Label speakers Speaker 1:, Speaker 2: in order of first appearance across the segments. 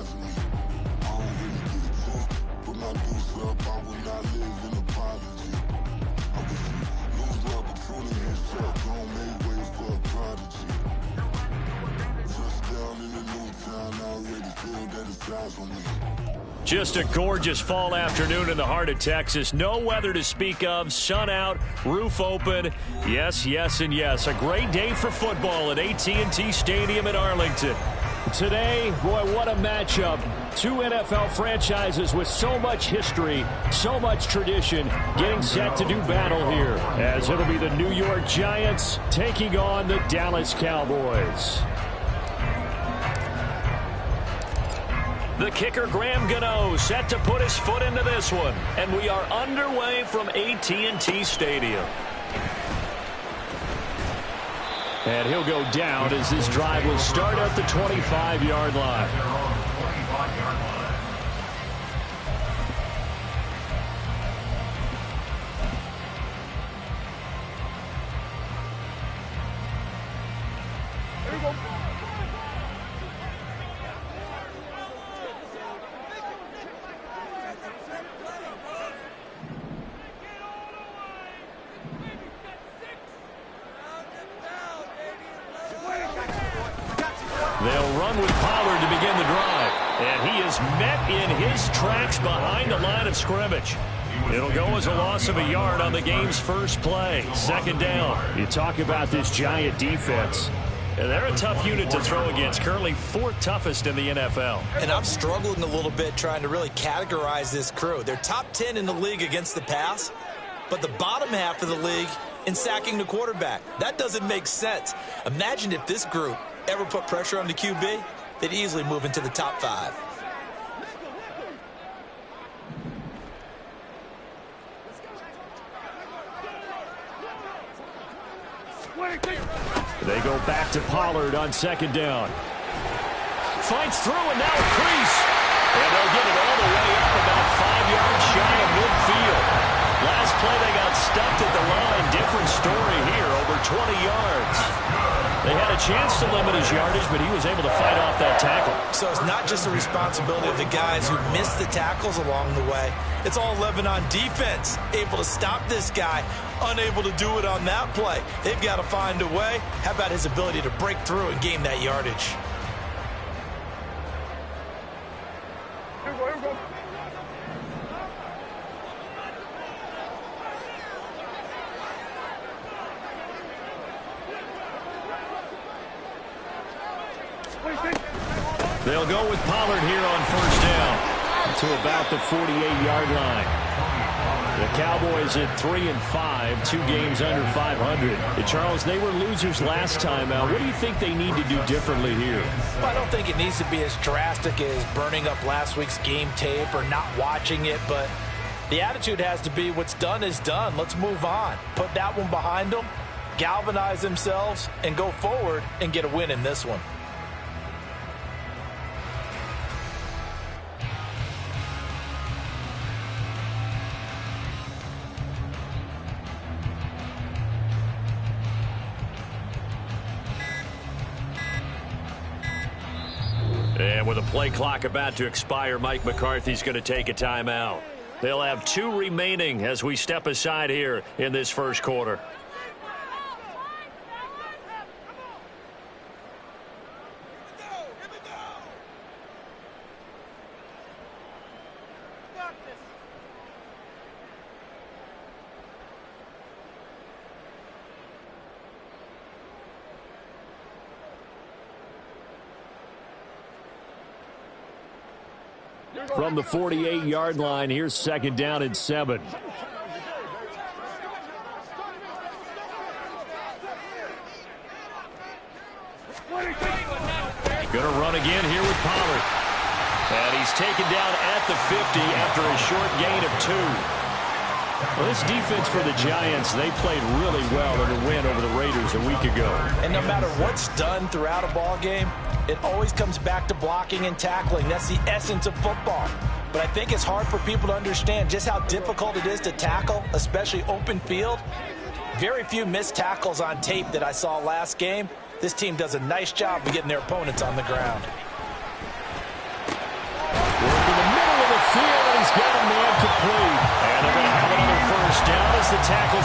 Speaker 1: surprising me. I don't really get a check, put my deuce up, I would not live in apology. I wish you lose the opportunity and shut, don't make way for a prodigy. Touchdown in a new town, I already feel that it's eyes on me.
Speaker 2: Just a gorgeous fall afternoon in the heart of Texas. No weather to speak of. Sun out, roof open. Yes, yes, and yes. A great day for football at AT&T Stadium in Arlington. Today, boy, what a matchup. Two NFL franchises with so much history, so much tradition, getting set to do battle here, as it'll be the New York Giants taking on the Dallas Cowboys. The kicker, Graham Gano, set to put his foot into this one. And we are underway from AT&T Stadium. And he'll go down as this drive will start at the 25-yard line.
Speaker 3: Here we go.
Speaker 2: They'll run with Pollard to begin the drive. And he is met in his tracks behind the line of scrimmage. It'll go as a loss of a yard on the game's first play. Second down. You talk about this Giant defense. They're a tough unit to throw against. Currently fourth toughest in the NFL.
Speaker 4: And I'm struggling a little bit trying to really categorize this crew. They're top 10 in the league against the pass, but the bottom half of the league in sacking the quarterback. That doesn't make sense. Imagine if this group ever put pressure on the QB, they'd easily move into the top 5.
Speaker 2: They go back to Pollard on second down. Fights through and now a crease. And they'll get it all the way up about 5 yards shy of midfield. Last play they got stuffed at the line. Different story here, over 20 yards. They had a chance to limit his yardage, but he was able to fight off that tackle.
Speaker 4: So it's not just the responsibility of the guys who missed the tackles along the way. It's all 11 on defense, able to stop this guy, unable to do it on that play. They've got to find a way. How about his ability to break through and gain that yardage?
Speaker 3: Here we go, here we go.
Speaker 2: They'll go with Pollard here on first down to about the 48-yard line. The Cowboys at 3-5, 2 games under 500. Charles, they were losers last time out. What do you think they need to do differently here?
Speaker 5: Well, I don't think it needs to be as drastic as burning up last week's game tape or not watching it, but the attitude has to be what's done is done. Let's move on. Put that one behind them, galvanize themselves, and go forward and get a win in this one.
Speaker 2: And with a play clock about to expire, Mike McCarthy's going to take a timeout. They'll have 2 remaining as we step aside here in this first quarter. From the 48-yard line, here's second down and 7. Going to run again here with Pollard. And he's taken down at the 50 after a short gain of 2. Well, this defense for the Giants, they played really well in the win over the Raiders a week ago.
Speaker 5: And no matter what's done throughout a ball game, it always comes back to blocking and tackling. That's the essence of football. But I think it's hard for people to understand just how difficult it is to tackle, especially open field. Very few missed tackles on tape that I saw last game. This team does a nice job of getting their opponents on the ground.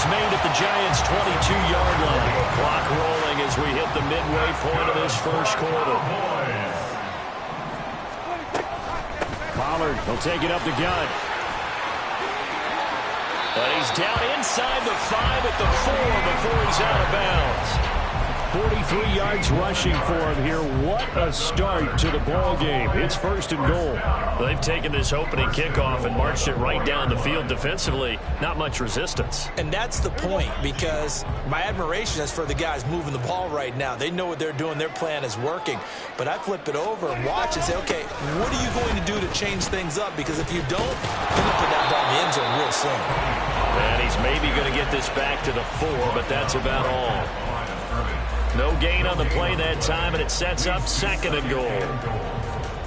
Speaker 2: made at the Giants' 22-yard line. Clock rolling as we hit the midway point of this first quarter. Pollard will take it up the gut. But he's down inside the 5 at the 4 before he's out of bounds. 43 yards rushing for him here. What a start to the ball game. It's first and goal. They've taken this opening kickoff and marched it right down the field defensively. Not much resistance.
Speaker 4: And that's the point, because my admiration is for the guys moving the ball right now. They know what they're doing. Their plan is working. But I flip it over and watch and say, okay, what are you going to do to change things up? Because if you don't, then you put that ball in the end zone real soon.
Speaker 2: And he's maybe going to get this back to the 4, but that's about all. No gain on the play that time, and it sets up second and goal.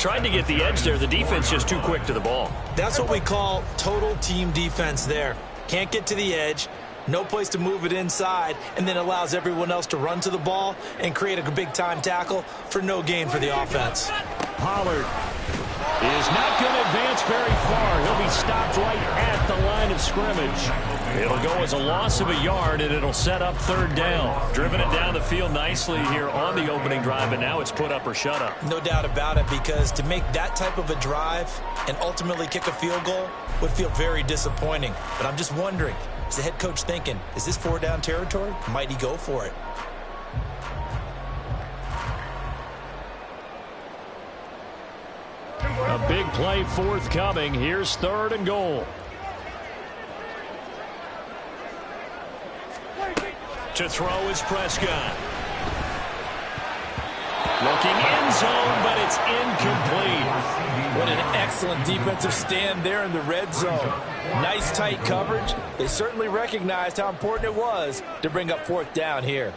Speaker 2: Tried to get the edge there. The defense just too quick to the ball.
Speaker 4: That's what we call total team defense there. Can't get to the edge, no place to move it inside, and then allows everyone else to run to the ball and create a big-time tackle for no gain for the offense.
Speaker 2: Pollard is not going to advance very far. He'll be stopped right at the line of scrimmage. It'll go as a loss of a yard, and it'll set up third down. Driven it down the field nicely here on the opening drive, and now it's put up or shut up.
Speaker 4: No doubt about it, because to make that type of a drive and ultimately kick a field goal would feel very disappointing. But I'm just wondering, is the head coach thinking, is this 4-down territory? Might he go for it?
Speaker 2: A big play forthcoming. Here's third and goal. To throw is Prescott. Looking end zone, but it's incomplete.
Speaker 5: What an excellent defensive stand there in the red zone. Nice tight coverage. They certainly recognized how important it was to bring up fourth down here.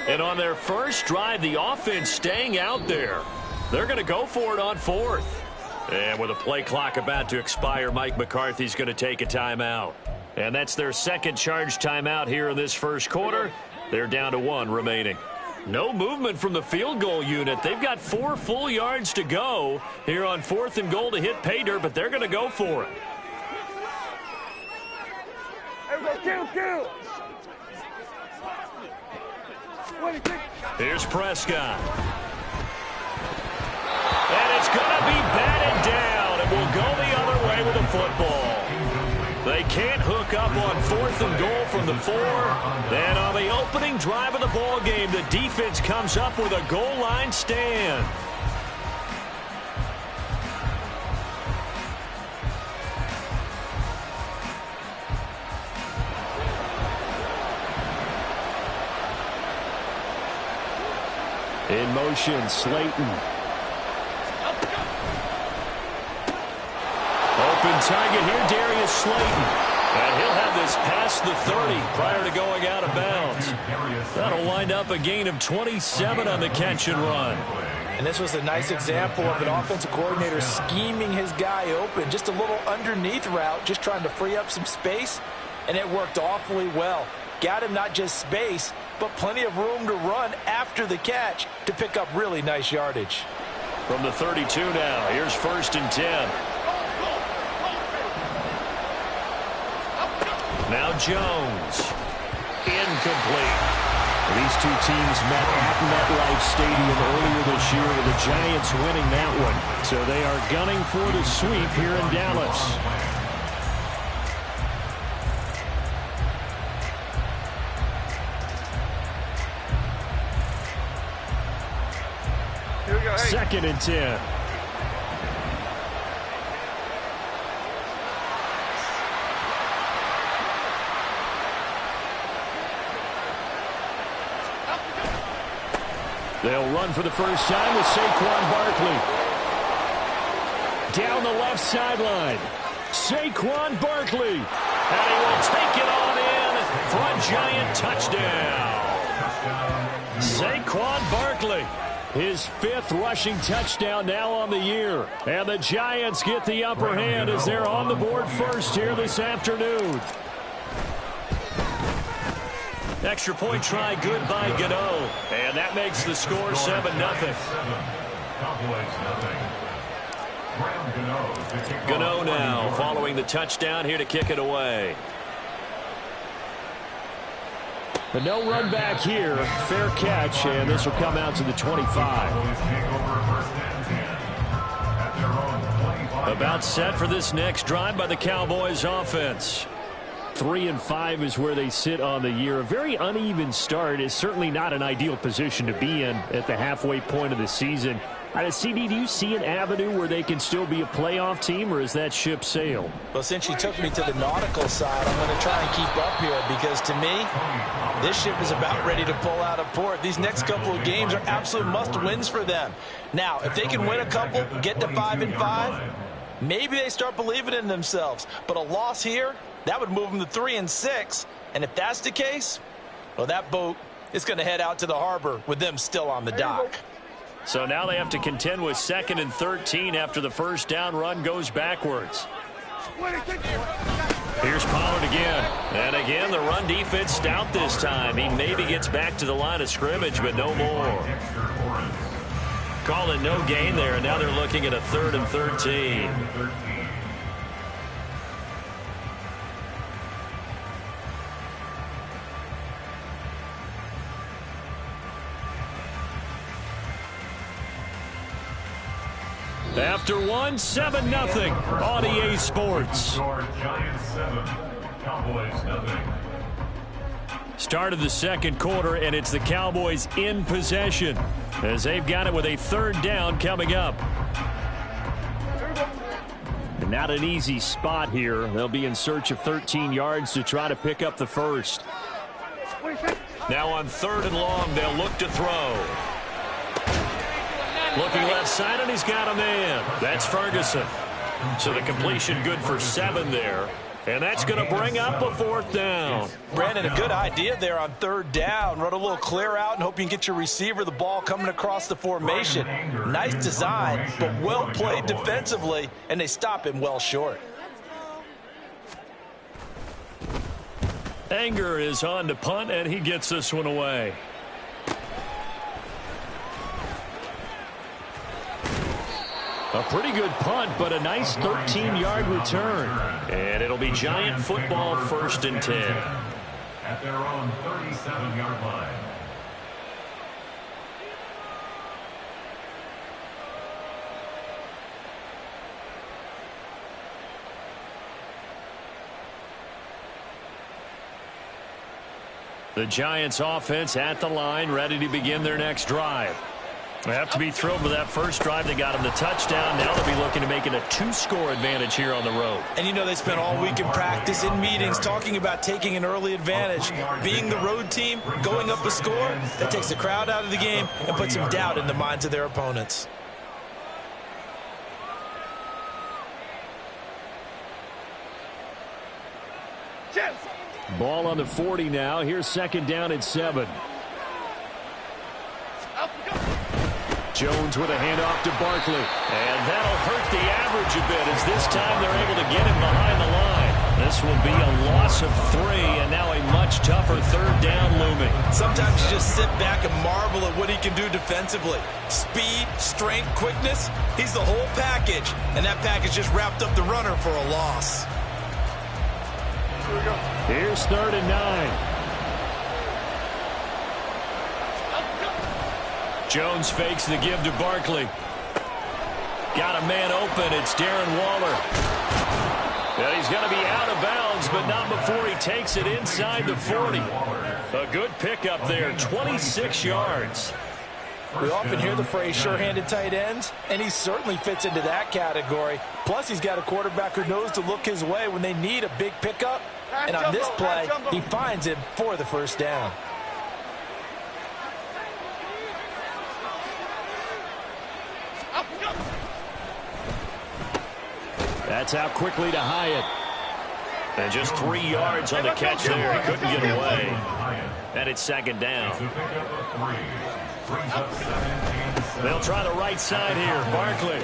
Speaker 2: And on their first drive, the offense staying out there. They're going to go for it on fourth. And with a play clock about to expire, Mike McCarthy's going to take a timeout. And that's their second charge timeout here in this first quarter. They're down to 1 remaining. No movement from the field goal unit. They've got 4 full yards to go here on fourth and goal to hit pay dirt, but they're going to go for it.
Speaker 3: Kill.
Speaker 2: Here's Prescott. And it's going to be batted down. It will go the other way with the football. They can't hook up on fourth and goal from the 4. Then on the opening drive of the ball game, the defense comes up with a goal line stand. In motion, Slayton. Open target here, Darius Slayton. And he'll have this past the 30 prior to going out of bounds. That'll wind up a gain of 27 on the catch and run.
Speaker 5: And this was a nice example of an offensive coordinator scheming his guy open. Just a little underneath route, just trying to free up some space. And it worked awfully well. Got him not just space, but plenty of room to run after the catch to pick up really nice yardage.
Speaker 2: From the 32 now, here's first and 10. Now Jones. Incomplete. These two teams met at MetLife Stadium earlier this year with the Giants winning that one. So they are gunning for the sweep here in Dallas. Second and 10. They'll run for the first time with Saquon Barkley. Down the left sideline. Saquon Barkley. And he will take it on in for a Giant touchdown. Saquon Barkley, his 5th rushing touchdown now on the year. And the Giants get the upper hand as they're on the board first here this afternoon. Extra point try good by Gano. And that makes the score 7-0. Gano now following the touchdown here to kick it away. But no run back here. Fair catch, and this will come out to the 25. About set for this next drive by the Cowboys offense. 3-5 is where they sit on the year. A very uneven start is certainly not an ideal position to be in at the halfway point of the season. CD, do you see an avenue where they can still be a playoff team, or is that ship sailed?
Speaker 5: Well, since you took me to the nautical side, I'm going to try and keep up here because, to me, this ship is about ready to pull out of port. These next couple of games are absolute must-wins for them. Now, if they can win a couple, get to 5-5, maybe they start believing in themselves. But a loss here, that would move them to 3-6. And if that's the case, well, that boat is going to head out to the harbor with them still on the dock.
Speaker 2: So now they have to contend with 2nd and 13 after the first down run goes backwards. Here's Pollard again. And again, the run defense stout this time. He maybe gets back to the line of scrimmage, but no more. Call it no gain there, and now they're looking at a 3rd and 13. After 1, 7-0 on EA Sports. Start of the second quarter, and it's the Cowboys in possession as they've got it with a 3rd down coming up. And not an easy spot here. They'll be in search of 13 yards to try to pick up the first. Now on 3rd and long, they'll look to throw. Looking left side, and he's got a man. That's Ferguson. So the completion good for 7 there. And that's going to bring up a 4th down.
Speaker 5: Brandon, a good idea there on 3rd down. Run a little clear out and hope you can get your receiver the ball coming across the formation. Nice design, but well played defensively, and they stop him well short.
Speaker 2: Anger is on to punt, and he gets this one away. A pretty good punt, but a nice 13-yard return. And it'll be Giant football 1st and 10.
Speaker 6: At their own 37-yard line.
Speaker 2: The Giants offense at the line, ready to begin their next drive. They have to be thrilled with that first drive. They got him the touchdown. Now they'll be looking to make it a 2-score advantage here on the road.
Speaker 5: And you know they spent all week in practice, in meetings, talking about taking an early advantage. Being the road team, going up a score, that takes the crowd out of the game and puts some doubt in the minds of their opponents.
Speaker 2: Ball on the 40 now. Here's 2nd down and 7. Jones with a handoff to Barkley. And that'll hurt the average a bit as this time they're able to get him behind the line. This will be a loss of 3, and now a much tougher 3rd down looming.
Speaker 5: Sometimes you just sit back and marvel at what he can do defensively. Speed, strength, quickness, he's the whole package. And that package just wrapped up the runner for a loss.
Speaker 2: Here's 3rd and 9. Jones fakes the give to Barkley. Got a man open. It's Darren Waller. And he's going to be out of bounds, but not before he takes it inside the 40. A good pickup there, 26 yards.
Speaker 5: We often hear the phrase sure-handed tight ends, and he certainly fits into that category. Plus, he's got a quarterback who knows to look his way when they need a big pickup. And on this play, he finds him for the 1st down.
Speaker 2: That's out quickly to Hyatt. And just 3 yards on the catch there. He couldn't get away. And it's second down.
Speaker 6: To pick up a 3. Brings up 17.
Speaker 2: They'll try the right side here. Barkley.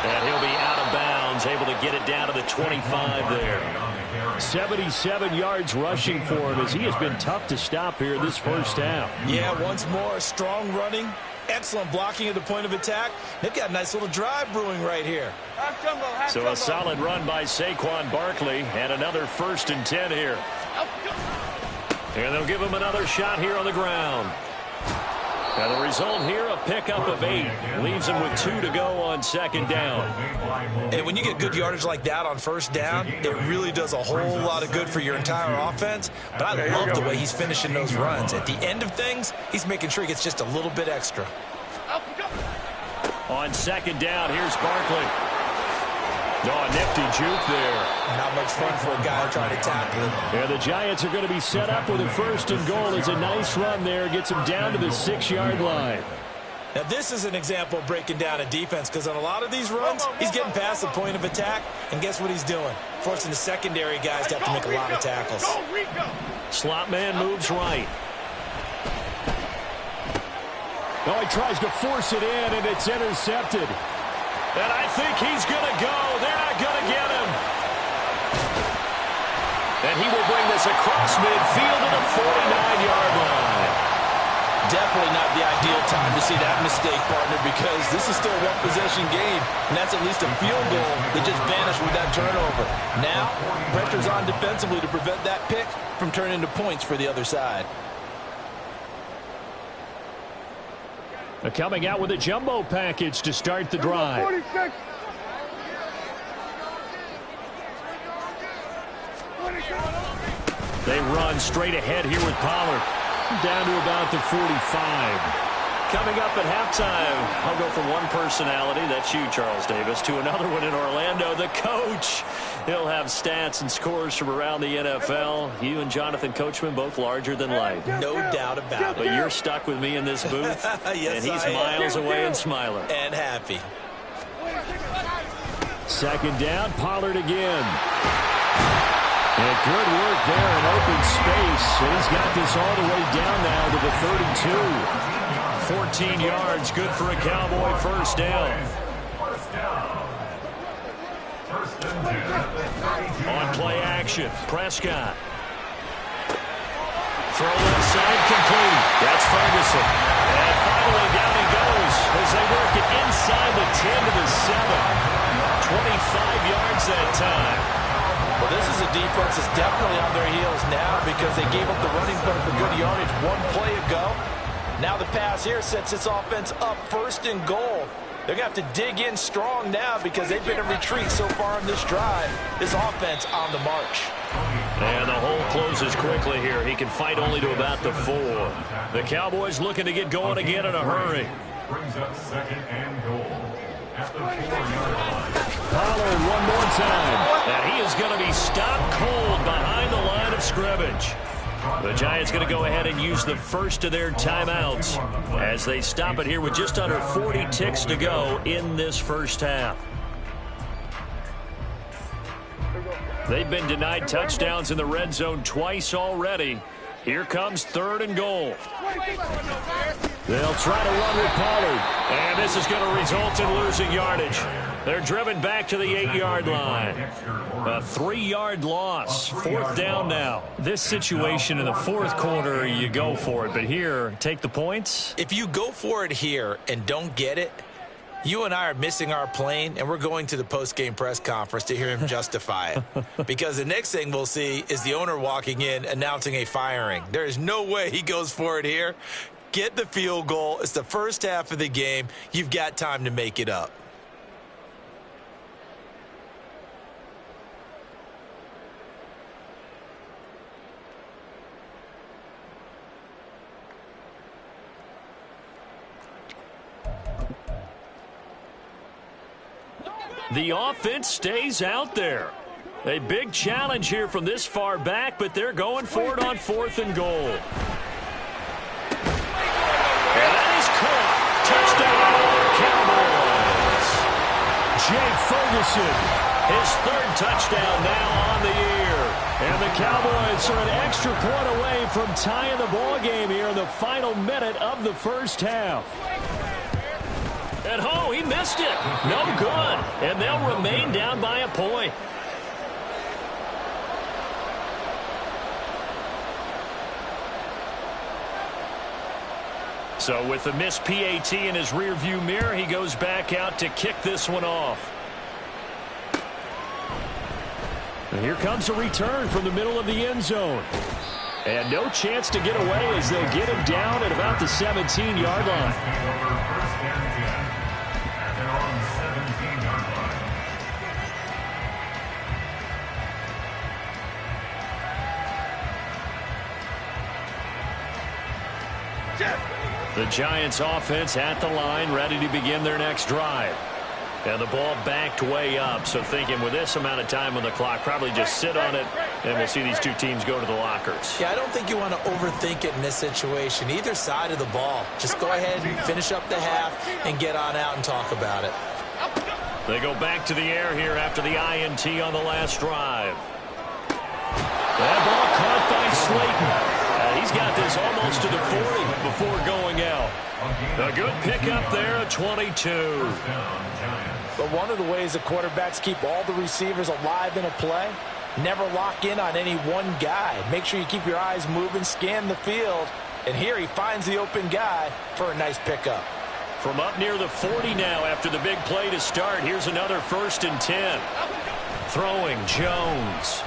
Speaker 2: And he'll be out of bounds, able to get it down to the 25 there. 77 yards rushing for him as he has been tough to stop here this first half.
Speaker 4: Yeah, once more, strong running, excellent blocking at the point of attack. They've got a nice little drive brewing right here.
Speaker 2: So a solid run by Saquon Barkley and another 1st and 10 here. And they'll give him another shot here on the ground. And the result here, a pickup of 8. Leaves him with 2 to go on second down.
Speaker 4: And when you get good yardage like that on first down, it really does a whole lot of good for your entire offense. But I love the way he's finishing those runs. At the end of things, he's making sure he gets just a little bit extra.
Speaker 2: On second down, here's Barkley. Oh, a nifty juke there.
Speaker 4: Not much fun for a guy trying to tackle him.
Speaker 2: Yeah, the Giants are going to be set up with a 1st and goal. It's a nice run there. Gets him down to the 6-yard line.
Speaker 4: Now, this is an example of breaking down a defense because on a lot of these runs, he's getting past the point of attack, and guess what he's doing? Forcing the secondary guys to have to make a lot of tackles.
Speaker 2: Slot man moves right. Oh, he tries to force it in, and it's intercepted. And I think he's going to go. They're not going to get him. And he will bring this across midfield to the 49-yard line.
Speaker 5: Definitely not the ideal time to see that mistake, partner, because this is still a one-possession game, and that's at least a field goal that just vanished with that turnover. Now, pressure's on defensively to prevent that pick from turning into points for the other side.
Speaker 2: Coming out with a jumbo package to start the drive.
Speaker 3: 46.
Speaker 2: They run straight ahead here with Pollard. Down to about the 45. Coming up at halftime, I'll go from one personality, that's you, Charles Davis, to another one in Orlando, the coach. He'll have stats and scores from around the NFL. You and Jonathan Coachman, both larger than life.
Speaker 4: No doubt about
Speaker 2: But
Speaker 4: it.
Speaker 2: you're stuck with me in this booth,
Speaker 4: Yes,
Speaker 2: and he's
Speaker 4: I am.
Speaker 2: miles away and smiling.
Speaker 4: And happy.
Speaker 2: Second down, Pollard again. And good work there in open space. And he's got this all the way down now to the 32. 14 yards, good for a Cowboy first down. On play action, Prescott. Throw left side, complete. That's Ferguson. And finally down he goes as they work it inside the 10 to the 7. 25 yards that time.
Speaker 5: Well, this is a defense that's definitely on their heels now because they gave up the running play for good yardage one play ago. Now the pass here sets this offense up 1st and goal. They're going to have to dig in strong now because they've been in retreat so far in this drive. This offense on the march.
Speaker 2: And the hole closes quickly here. He can fight only to about the 4. The Cowboys looking to get going again in a hurry.
Speaker 6: Brings up 2nd and goal at the 4-yard line.
Speaker 2: Pollard one more time. And he is going to be stopped cold behind the line of scrimmage. The Giants going to go ahead and use the first of their timeouts as they stop it here with just under 40 ticks to go in this first half. They've been denied touchdowns in the red zone twice already. Here comes 3rd and goal. They'll try to run with Pollard. And this is going to result in losing yardage. They're driven back to the 8-yard line. A 3-yard loss. 4th down now. This situation in the 4th quarter, you go for it. But here, take the points.
Speaker 4: If you go for it here and don't get it, you and I are missing our plane, and we're going to the post-game press conference to hear him justify it. Because the next thing we'll see is the owner walking in announcing a firing. There is no way he goes for it here. Get the field goal. It's the first half of the game. You've got time to make it up.
Speaker 2: The offense stays out there. A big challenge here from this far back, but they're going for it on 4th and goal. And that is caught. Touchdown, Cowboys. Jake Ferguson, his 3rd touchdown now on the year. And the Cowboys are an extra point away from tying the ball game here in the final minute of the first half. And he missed it. No good. And they'll remain down by a point. So with the missed PAT in his rearview mirror, he goes back out to kick this one off. And here comes a return from the middle of the end zone. And no chance to get away as they'll get him down at about the 17-yard line. The Giants offense at the line, ready to begin their next drive. And the ball backed way up, so thinking with this amount of time on the clock, probably just sit on it, and we'll see these two teams go to the lockers.
Speaker 4: Yeah, I don't think you want to overthink it in this situation. Either side of the ball. Just go ahead and finish up the half and get on out and talk about it.
Speaker 2: They go back to the air here after the INT on the last drive. That ball caught by Slayton. He's got this almost to the 40 before going out. A good pickup there at 22.
Speaker 5: But one of the ways the quarterbacks keep all the receivers alive in a play, never lock in on any one guy. Make sure you keep your eyes moving, scan the field. And here he finds the open guy for a nice pickup.
Speaker 2: From up near the 40 now after the big play to start. Here's another 1st and 10. Throwing Jones.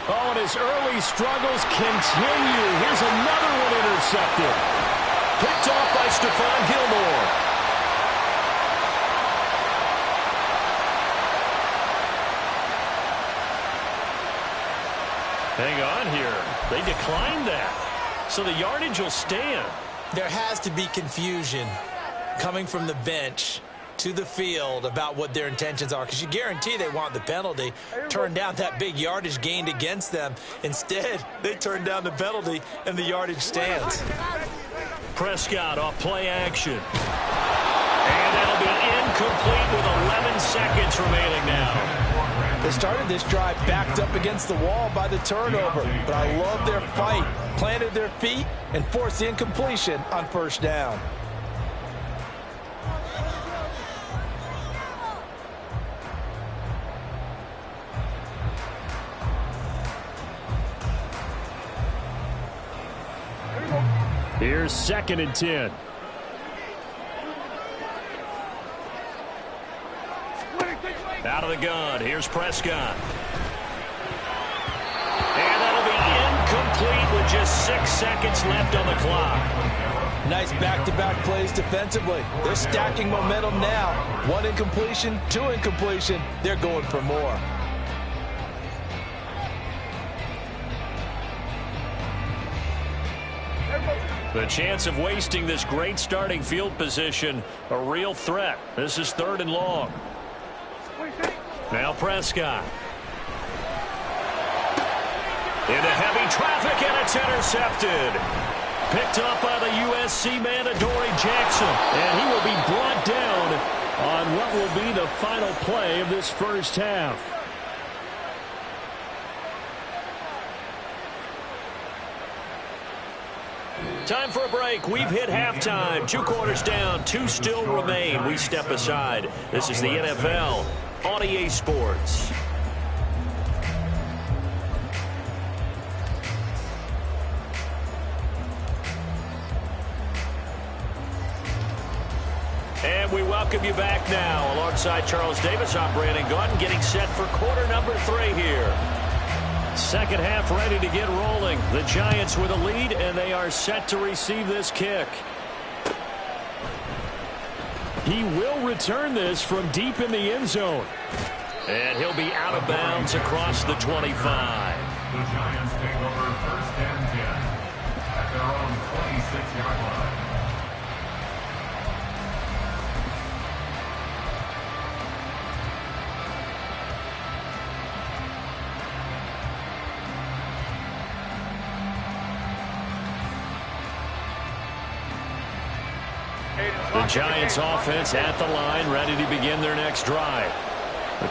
Speaker 2: Oh, and his early struggles continue. Here's another one intercepted. Picked off by Stephon Gilmore. Hang on here. They declined that. So the yardage will stand.
Speaker 4: There has to be confusion coming from the bench to the field about what their intentions are, because you guarantee they want the penalty. Turn down that big yardage gained against them. Instead, they turn down the penalty and the yardage stands.
Speaker 2: Prescott off play action. And that'll be incomplete with 11 seconds remaining now.
Speaker 5: They started this drive backed up against the wall by the turnover, but I love their fight. Planted their feet and forced the incompletion on 1st down.
Speaker 2: Here's 2nd and 10. Out of the gun. Here's Prescott. And that'll be incomplete with just 6 seconds left on the clock.
Speaker 5: Nice back-to-back plays defensively. They're stacking momentum now. 1 incompletion, 2 incompletion. They're going for more.
Speaker 2: The chance of wasting this great starting field position, a real threat. This is 3rd and long. Now Prescott. Into heavy traffic, and it's intercepted. Picked up by the USC man, Adoree Jackson. And he will be brought down on what will be the final play of this first half. Time for a break. We've hit halftime. 2 quarters down. 2 still remain. We step aside. This is the NFL on EA Sports. And we welcome you back now. Alongside Charles Davis, I'm Brandon Gautin, getting set for quarter number 3 here. Second half ready to get rolling. The Giants with a lead, and they are set to receive this kick. He will return this from deep in the end zone. And he'll be out of bounds across the 25.
Speaker 6: The Giants take over 1st and 10 at their own 26-yard line.
Speaker 2: The Giants offense at the line, ready to begin their next drive.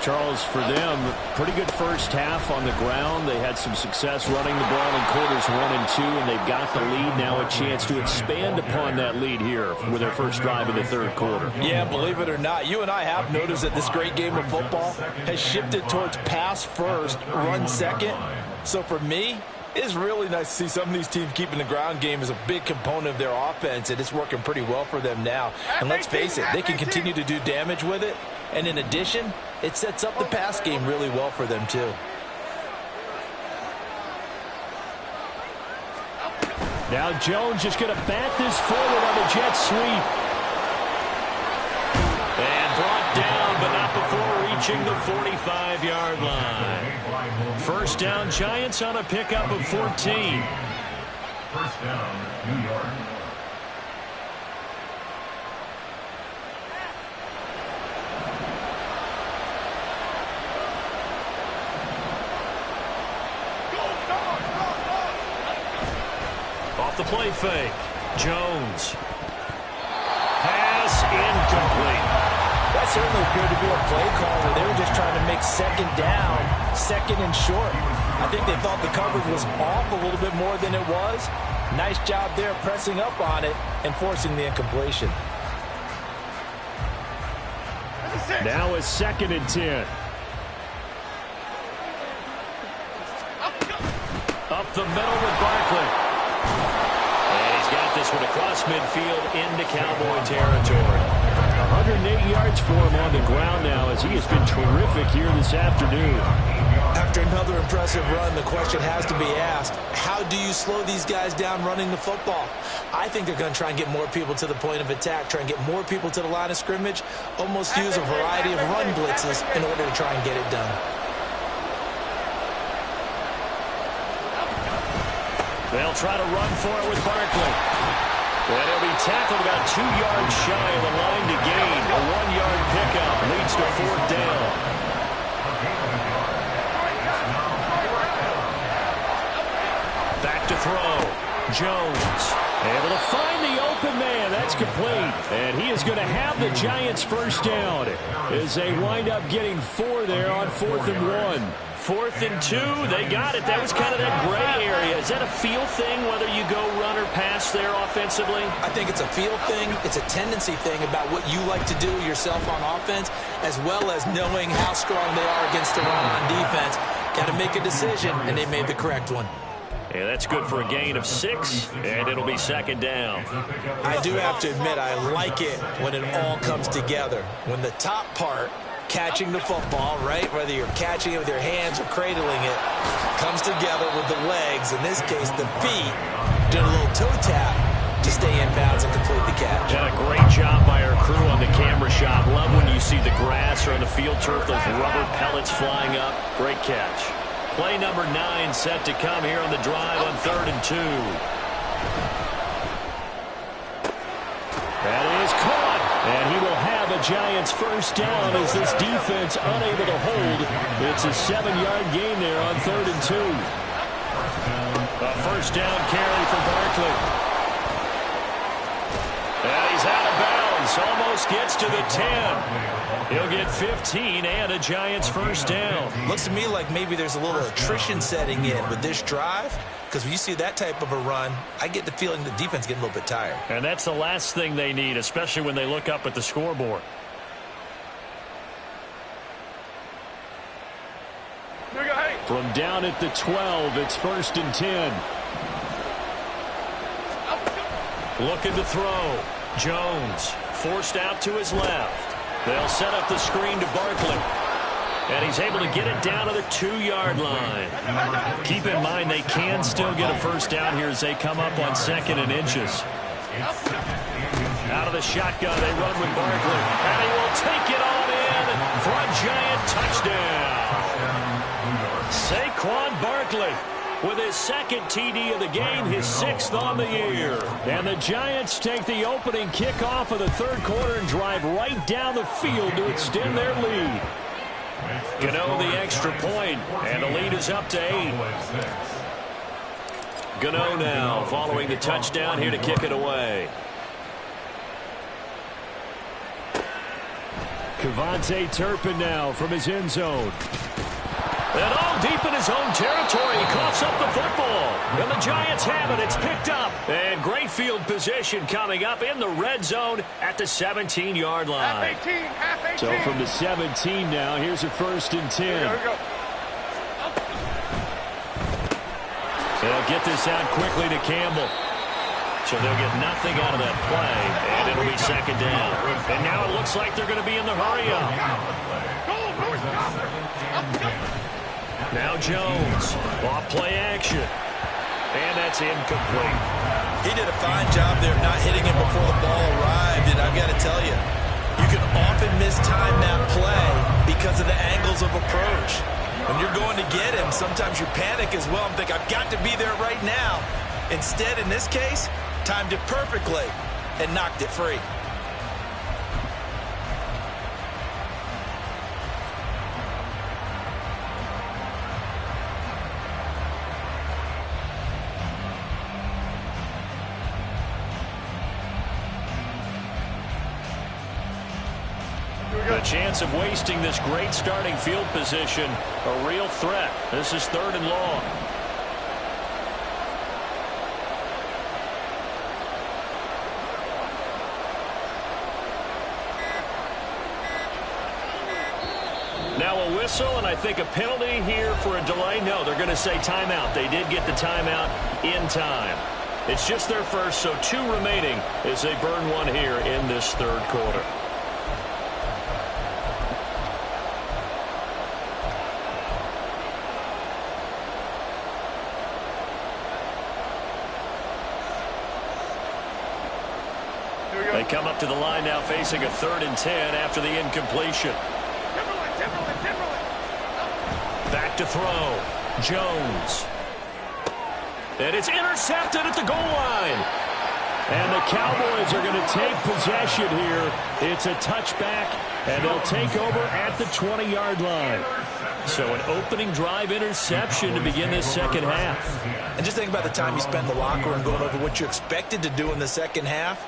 Speaker 2: Charles, for them, pretty good first half on the ground. They had some success running the ball in quarters 1 and 2, and they've got the lead. Now a chance to expand upon that lead here with their first drive in the third quarter.
Speaker 5: Yeah, believe it or not, you and I have noticed that this great game of football has shifted towards pass first, run second. So for me, it's really nice to see some of these teams keeping the ground game as a big component of their offense, and it's working pretty well for them now. And let's face it, they can continue to do damage with it. And in addition, it sets up the pass game really well for them, too.
Speaker 2: Now Jones just going to bat this forward on the jet sweep. And brought down, but not before reaching the 45-yard line. First down, Giants on a pickup of 14.
Speaker 6: First down, New York.
Speaker 2: Off the play fake. Jones. Pass incomplete.
Speaker 5: That certainly appeared to be a play call where they were just trying to make second down, second and short. I think they thought the coverage was off a little bit more than it was. Nice job there pressing up on it and forcing the incompletion.
Speaker 2: Now a 2nd and 10. Up the middle with Barkley. And he's got this one across midfield into Cowboy territory. 108 yards for him on the ground now as he has been terrific here this afternoon.
Speaker 5: After another impressive run, the question has to be asked, how do you slow these guys down running the football? I think they're going to try and get more people to the point of attack, try and get more people to the line of scrimmage, almost use a variety of run blitzes in order to try and get it done.
Speaker 2: They'll try to run for it with Barkley. And he'll be tackled about 2 yards shy of the line to gain. A 1-yard pickup leads to 4th down. Back to throw. Jones able to find the open man. That's complete. And he is going to have the Giants first down as they wind up getting 4 there on 4th and 1. 4th and 2, they got it. That was kind of that gray area. Is that a feel thing, whether you go run or pass there offensively?
Speaker 5: I think it's a feel thing. It's a tendency thing about what you like to do yourself on offense, as well as knowing how strong they are against the run on defense. Got to make a decision, and they made the correct one.
Speaker 2: Yeah, that's good for a gain of 6, and it'll be 2nd down.
Speaker 5: I do have to admit, I like it when it all comes together. When the top part, catching the football, right, whether you're catching it with your hands or cradling it, comes together with the legs, in this case the feet, doing a little toe tap to stay in bounds and complete the catch.
Speaker 2: And a great job by our crew on the camera shot. Love when you see the grass or on the field turf, those rubber pellets flying up. Great catch. Play number 9 set to come here on the drive on 3rd and 2. That is caught. And he will have a Giants first down as this defense unable to hold. It's a 7-yard gain there on 3rd and 2. A first down carry for Barkley. And he's out of bounds. Almost gets to the 10. He'll get 15 and a Giants first down.
Speaker 5: Looks to me like maybe there's a little attrition setting in with this drive, because when you see that type of a run, I get the feeling the defense getting a little bit tired.
Speaker 2: And that's the last thing they need, especially when they look up at the scoreboard. From down at the 12, it's 1st and 10. Looking to throw. Jones forced out to his left. They'll set up the screen to Barkley. And he's able to get it down to the 2-yard line. Keep in mind they can still get a first down here as they come up on 2nd and inches. Out of the shotgun, they run with Barkley. And he will take it on in for a Giant touchdown. Saquon Barkley with his 2nd TD of the game, his 6th on the year. And the Giants take the opening kickoff of the 3rd quarter and drive right down the field to extend their lead. Gano the extra point, and the lead is up to 8. Gano now following the touchdown here to kick it away. Kevontae Turpin now from his end zone. And all deep in his own territory. He coughs up the football. And the Giants have it. It's picked up. And great field position coming up in the red zone at the 17-yard line.
Speaker 3: Half 18.
Speaker 2: So from the 17 now, here's a 1st and 10.
Speaker 3: Here we go.
Speaker 2: They'll get this out quickly to Campbell. So they'll get nothing out of that play, and it'll be 2nd down. And now it looks like they're going to be in the hurry-up. Now Jones, off play action. And that's incomplete.
Speaker 4: He did a fine job there of not hitting him before the ball arrived, and I've got to tell you, you can often mistime that play because of the angles of approach. When you're going to get him, sometimes you panic as well and think, I've got to be there right now. Instead, in this case, timed it perfectly and knocked it free.
Speaker 2: The chance of wasting this great starting field position, a real threat. This is 3rd and long. Now a whistle, and I think a penalty here for a delay. No, they're going to say timeout. They did get the timeout in time. It's just their first, so 2 remaining as they burn one here in this 3rd quarter. They come up to the line now facing a 3rd and 10 after the incompletion. Back to throw. Jones. And it's intercepted at the goal line. And the Cowboys are going to take possession here. It's a touchback, and they'll take over at the 20-yard line. So an opening drive interception to begin this 2nd half.
Speaker 4: And just think about the time you spend in the locker room going over what you expected to do in the 2nd half.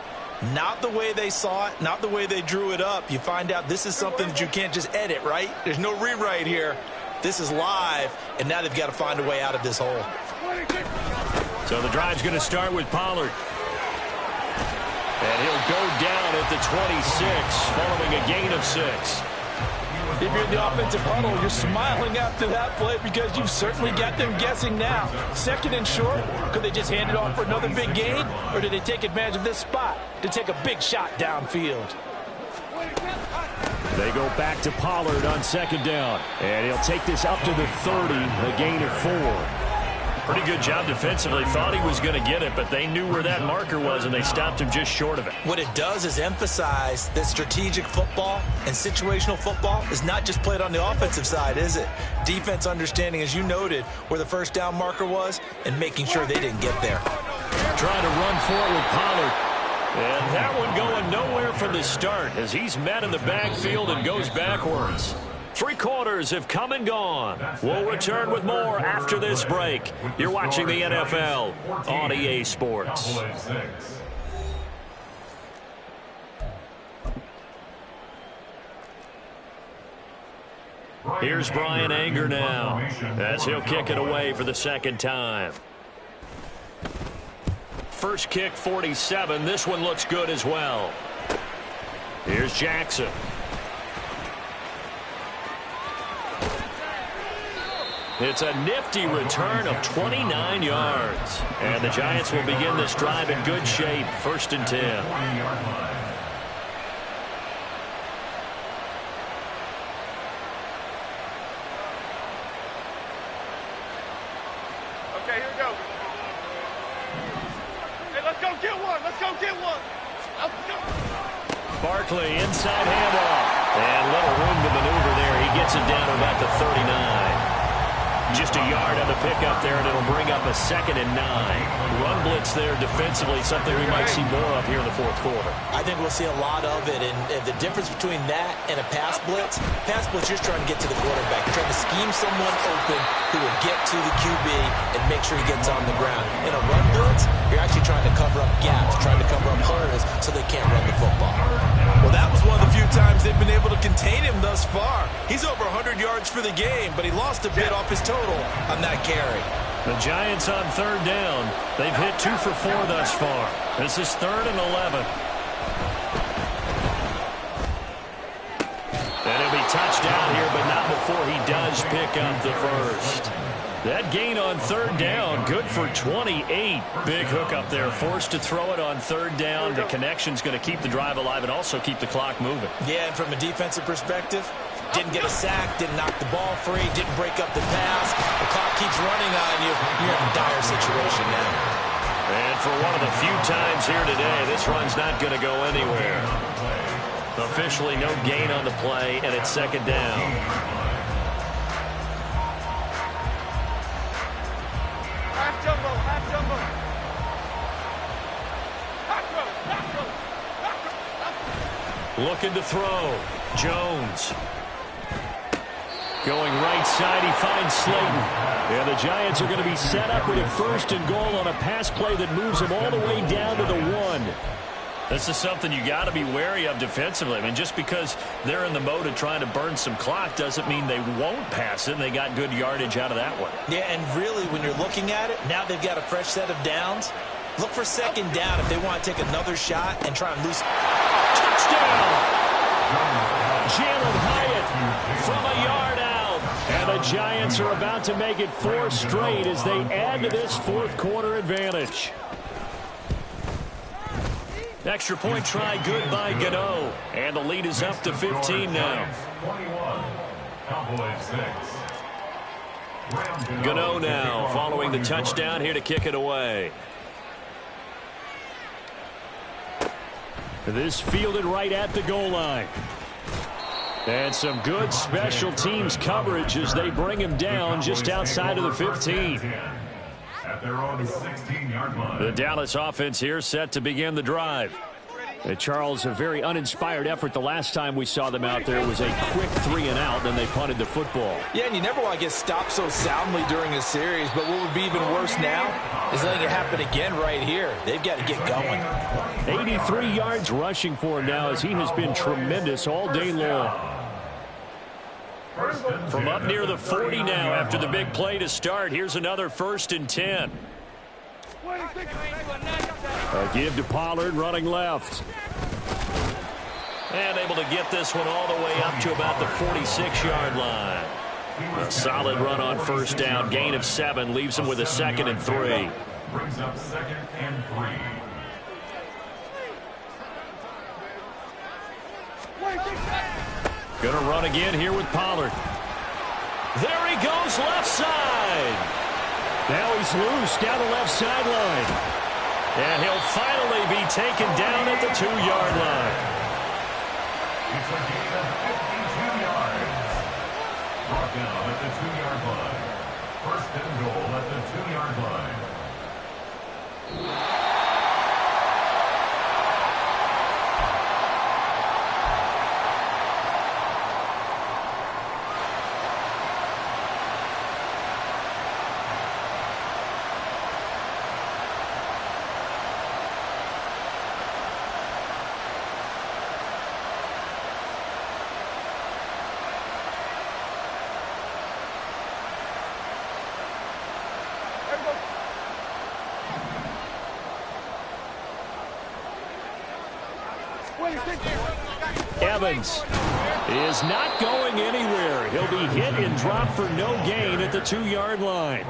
Speaker 4: Not the way they saw it, not the way they drew it up. You find out this is something that you can't just edit, right? There's no rewrite here. This is live, and now they've got to find a way out of this hole.
Speaker 2: So the drive's going to start with Pollard. And he'll go down at the 26, following a gain of 6.
Speaker 5: If you're in the offensive huddle, you're smiling after that play because you've certainly got them guessing now. 2nd and short, could they just hand it off for another big gain, or did they take advantage of this spot to take a big shot downfield?
Speaker 2: They go back to Pollard on 2nd down, and he'll take this up to the 30, a gain of 4. Pretty good job defensively. Thought he was going to get it, but they knew where that marker was, and they stopped him just short of it.
Speaker 4: What it does is emphasize that strategic football and situational football is not just played on the offensive side, is it? Defense understanding, as you noted, where the 1st down marker was and making sure they didn't get there.
Speaker 2: Trying to run forward, Pollard. And that one going nowhere from the start as he's met in the backfield and goes backwards. 3 quarters have come and gone. We'll return with more after this break. You're watching the NFL on EA Sports. Here's Brian Anger now as he'll kick it away for the 2nd time. First kick, 47. This one looks good as well. Here's Jackson. It's a nifty return of 29 yards. And the Giants will begin this drive in good shape. 1st and 10.
Speaker 3: Okay, here we go. Hey, let's go get one. Let's go get one. Let's go.
Speaker 2: Barkley inside handoff. And little room to maneuver there. He gets it down to about the 39. Just a yard on the pickup there, and it'll bring up a 2nd and 9. Run blitz there defensively, something we might see more of here in the 4th quarter.
Speaker 4: I think we'll see a lot of it, and the difference between that and a pass blitz, you're just trying to get to the quarterback. You're trying to scheme someone open who will get to the QB and make sure he gets on the ground. In a run blitz,
Speaker 5: You're actually trying to cover up gaps, trying to cover up holes so they can't run the football.
Speaker 4: Well, that was one of the few times they've been able to contain him thus far. He's over 100 yards for the game, but he lost a bit off his total on that carry.
Speaker 2: The Giants on third down. They've hit 2 for 4 thus far. This is 3rd and 11. And it'll be touchdown here, but not before he does pick up the first. That gain on third down, good for 28. Big hook up there, forced to throw it on third down. The connection's going to keep the drive alive and also keep the clock moving.
Speaker 4: Yeah, and from a defensive perspective, didn't get a sack, didn't knock the ball free, didn't break up the pass. The clock keeps running on you. You're in a dire situation now.
Speaker 2: And for one of the few times here today, this run's not going to go anywhere. Officially no gain on the play, and it's second down.
Speaker 3: Half jumbo, half jumbo. Half row.
Speaker 2: Looking to throw. Jones. Going right side, he finds Slayton. And the Giants are going to be set up with a 1st and goal on a pass play that moves them all the way down to the 1. This is something you got to be wary of defensively. I mean, just because they're in the mode of trying to burn some clock doesn't mean they won't pass it, and they got good yardage out of that one.
Speaker 4: Yeah, and really, when you're looking at it, now they've got a fresh set of downs. Look for second down if they want to take another shot and try and lose.
Speaker 2: Touchdown! Jalen Hyatt from a yard out. And the Giants are about to make it 4 straight as they add to this 4th quarter advantage. Extra point try good by Gano. And the lead is up to 15 now.
Speaker 6: 21, Cowboys 6.
Speaker 2: Gano now following the touchdown here to kick it away. This fielded right at the goal line. And some good special teams coverage as they bring him down just outside of the 15.
Speaker 6: At their own 16-yard line.
Speaker 2: The Dallas offense here set to begin the drive. Charles, a very uninspired effort. The last time we saw them out there was a quick 3 and out, and they punted the football.
Speaker 5: Yeah, and you never want to get stopped so soundly during a series, but what would be even worse now is letting it happen again right here. They've got to get going.
Speaker 2: 83 yards rushing for him now as he has been tremendous all day long. From up near the 40 now after the big play to start. Here's another 1st and 10. A give to Pollard running left. And able to get this one all the way up to about the 46-yard line. A solid run on 1st down. Gain of 7 leaves him with a 2nd and 3.
Speaker 6: Brings up 2nd and 3.
Speaker 2: Gonna run again here with Pollard. There he goes left side. Now he's loose down the left sideline. And he'll finally be taken down at the 2-yard line.
Speaker 6: It's a gain of 52 yards. Brought down at the 2-yard line. 1st and goal at the 2-yard line.
Speaker 2: Evans is not going anywhere. He'll be hit and dropped for no gain at the 2-yard line.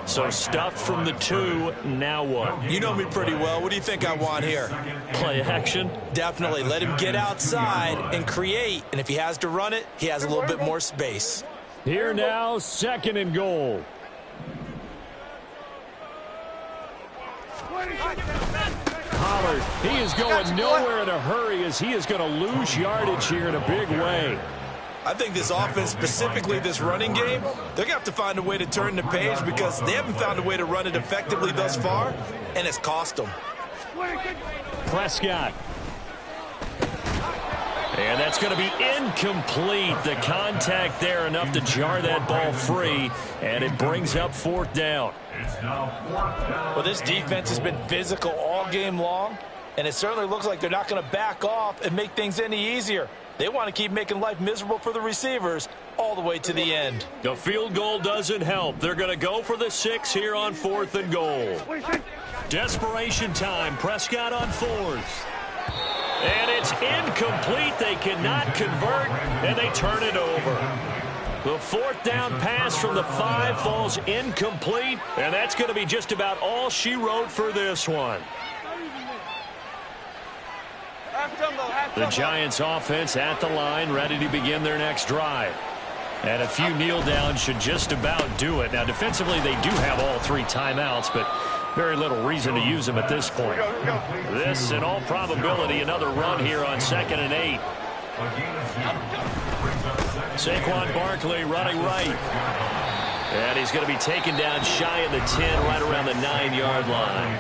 Speaker 2: So stuffed from the 2. Now what?
Speaker 4: You know me pretty well. What do you think I want here?
Speaker 2: Play action.
Speaker 4: Definitely. Let him get outside and create. And if he has to run it, he has a little bit more space.
Speaker 2: Here now, 2nd and goal. Pollard, he is going nowhere in a hurry as he is going to lose yardage here in a big way.
Speaker 4: I think this offense, specifically this running game, they're going to have to find a way to turn the page because they haven't found a way to run it effectively thus far, and it's cost them.
Speaker 2: Prescott. And that's going to be incomplete. The contact there enough to jar that ball free, and it brings up 4th down.
Speaker 5: Well, this defense has been physical all game long, and it certainly looks like they're not going to back off and make things any easier. They want to keep making life miserable for the receivers all the way to the end.
Speaker 2: The field goal doesn't help. They're going to go for the 6 here on 4th and goal. Desperation time. Prescott on 4th. And it's incomplete. They cannot convert, and they turn it over. The 4th down pass from the 5 falls incomplete, and that's going to be just about all she wrote for this one. The Giants offense at the line, ready to begin their next drive. And a few kneel downs should just about do it. Now, defensively, they do have all 3 timeouts, but very little reason to use them at this point. This, in all probability, another run here on 2nd and 8. Saquon Barkley running right. And he's going to be taken down shy of the 10, right around the 9-yard line.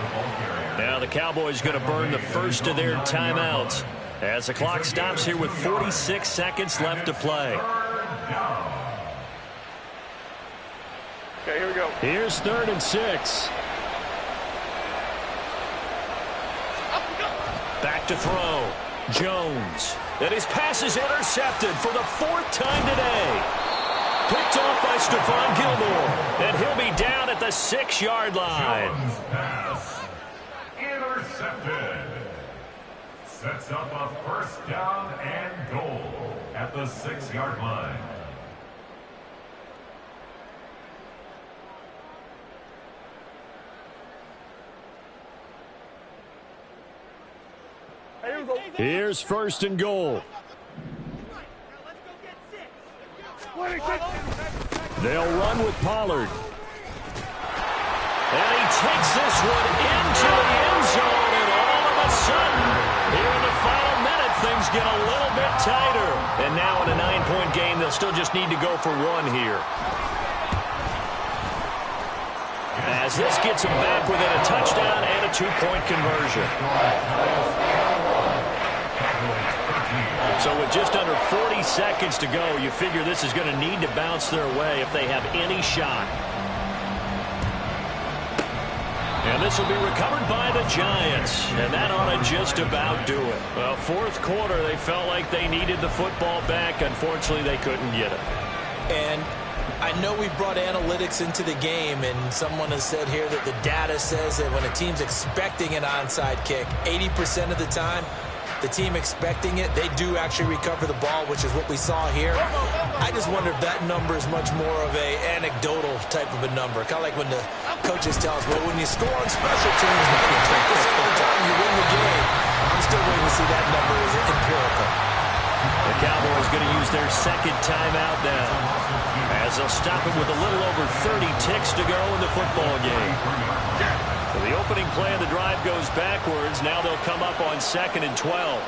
Speaker 2: Now the Cowboys going to burn the first of their timeouts as the clock stops here with 46 seconds left to play.
Speaker 3: Okay, here we go.
Speaker 2: Here's 3rd and 6. Back to throw. Jones. And his pass is intercepted for the 4th time today. Picked off by Stephon Gilmore. And he'll be down at the 6-yard line.
Speaker 6: Jones' pass intercepted. Sets up a 1st down and goal at the 6-yard line.
Speaker 2: Here's 1st and goal. They'll run with Pollard. And he takes this one into the end zone, and all of a sudden, here in the final minute, things get a little bit tighter. And now in a 9-point game, they'll still just need to go for 1 here. As this gets them back within a touchdown and a 2-point conversion. So with just under 40 seconds to go, you figure this is going to need to bounce their way if they have any shot. And this will be recovered by the Giants, and that ought to just about do it. Well, 4th quarter, they felt like they needed the football back. Unfortunately, they couldn't get it.
Speaker 5: And I know we brought analytics into the game, and someone has said here that the data says that when a team's expecting an onside kick, 80% of the time, the team expecting it, they do actually recover the ball, which is what we saw here. I just wonder if that number is much more of a anecdotal type of a number. Kind of like when the coaches tell us, well, when you score on special teams, 92% of the time you win the game. I'm still waiting to see that number is empirical.
Speaker 2: The Cowboys going to use their 2nd timeout now, as they'll stop it with a little over 30 ticks to go in the football game. So the opening play of the drive goes backwards. Now they'll come up on 2nd and 12.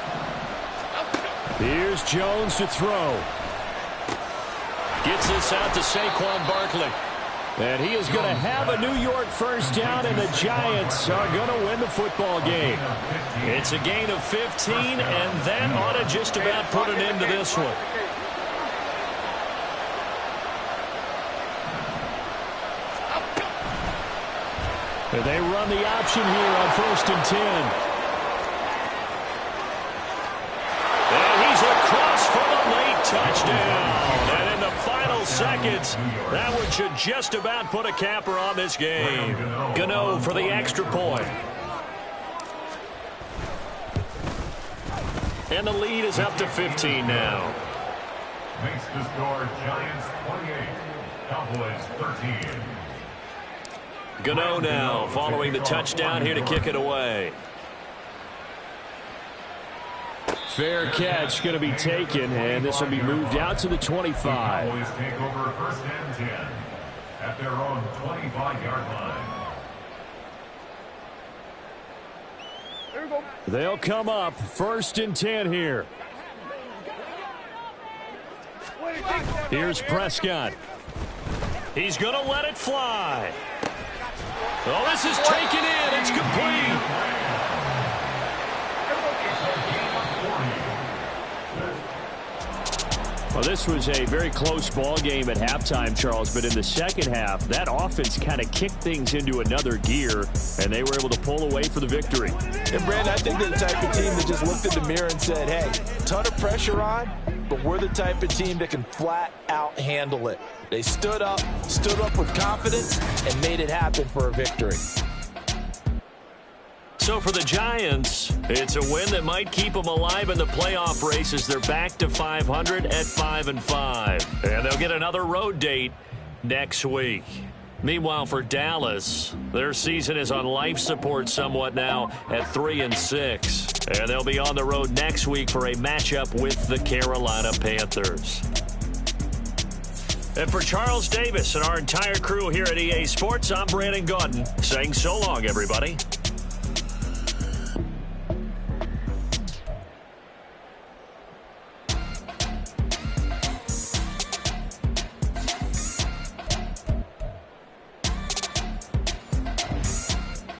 Speaker 2: Here's Jones to throw. Gets this out to Saquon Barkley. And he is going to have a New York 1st down, and the Giants are going to win the football game. It's a gain of 15, and that ought to just about put an end to this one. And they run the option here on 1st and 10. And he's across for the late touchdown. And in the final seconds, that one should just about put a capper on this game. Gano for the extra point. And the lead is up to 15 now.
Speaker 6: Makes the score Giants 28, Cowboys 13.
Speaker 2: Gano now following the touchdown here to kick it away. Fair catch going to be taken, and this will be moved out to the 25.
Speaker 6: Cowboys take over 1st and 10 at their own 25-yard line.
Speaker 2: They'll come up 1st and 10 here. Here's Prescott. He's going to let it fly. Oh, this is taken in. It's complete. Well, this was a very close ball game at halftime, Charles, but in the second half, that offense kind of kicked things into another gear, and they were able to pull away for the victory.
Speaker 5: And, Brandon, I think they're the type of team that just looked in the mirror and said, hey, ton of pressure on, but we're the type of team that can flat out handle it. They stood up with confidence, and made it happen for a victory.
Speaker 2: So for the Giants, it's a win that might keep them alive in the playoff race as they're back to 500 at 5-5. And they'll get another road date next week. Meanwhile, for Dallas, their season is on life support somewhat now at 3-6. And they'll be on the road next week for a matchup with the Carolina Panthers. And for Charles Davis and our entire crew here at EA Sports, I'm Brandon Gaudin saying so long, everybody.